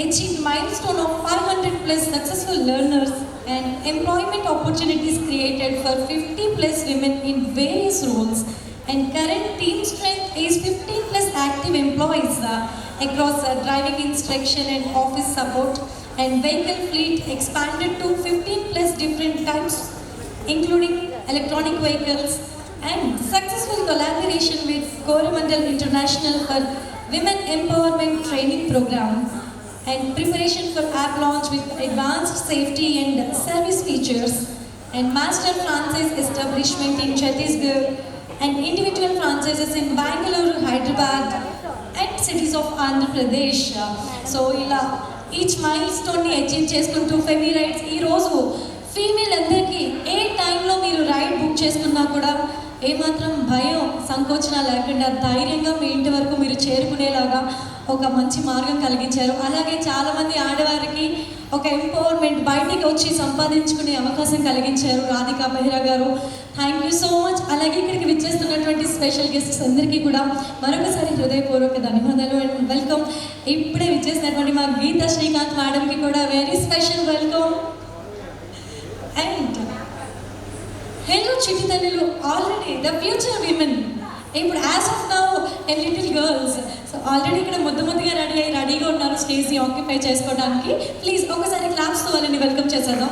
achieved milestone of 500 plus successful learners and employment opportunities created for 50 plus women in various roles. And current team strength is 15 plus active employees across driving instruction and office support, and vehicle fleet expanded to 15 plus different types including electronic vehicles, and successful collaboration with Coromandel International for Women Empowerment Training Program, and preparation for app launch with advanced safety and service features, and master franchise establishment in Chhattisgarh, and individual franchises in Bangalore, Hyderabad, and cities of Andhra Pradesh. So ఇలా each mile స్టోన్ని achieve చేసుకుంటూ ఫెమీ rides ఈరోజు female అందరికీ ఏ టైంలో మీరు ride book చేసుకున్నా కూడా ఏమాత్రం భయం సంకోచన లేకుండా ధైర్యంగా మీ ఇంటి వరకు మీరు చేరుకునేలాగా ఒక మంచి మార్గం కలిగించారు. అలాగే చాలామంది ఆడవారికి ఒక ఎంపవర్మెంట్ బయటికి వచ్చి సంపాదించుకునే అవకాశం కలిగించారు రాధికా బెహ్రా గారు. Thank you so much. అలాగే ఇక్కడికి విచ్చేస్తున్నటువంటి స్పెషల్ గెస్ట్స్ అందరికీ కూడా మరొకసారి హృదయపూర్వక ధన్యవాదాలు అండ్ వెల్కమ్. ఇప్పుడే విచ్చేసినటువంటి మా గీతా శ్రీకాంత్ మేడంకి కూడా very special welcome. And hello చిట్టి తల్లులు, ఆల్రెడీ ద ఫ్యూచర్ విమెన్, ఇప్పుడు as of now a little girls. So already ఇక్కడ ముద్దుగా రెడీగా ఉన్నారు స్టేజ్ని ఆక్యుపై చేసుకోవడానికి. ప్లీజ్ ఒకసారి క్లాప్స్తో వాళ్ళని వెల్కమ్ చేసేద్దాం.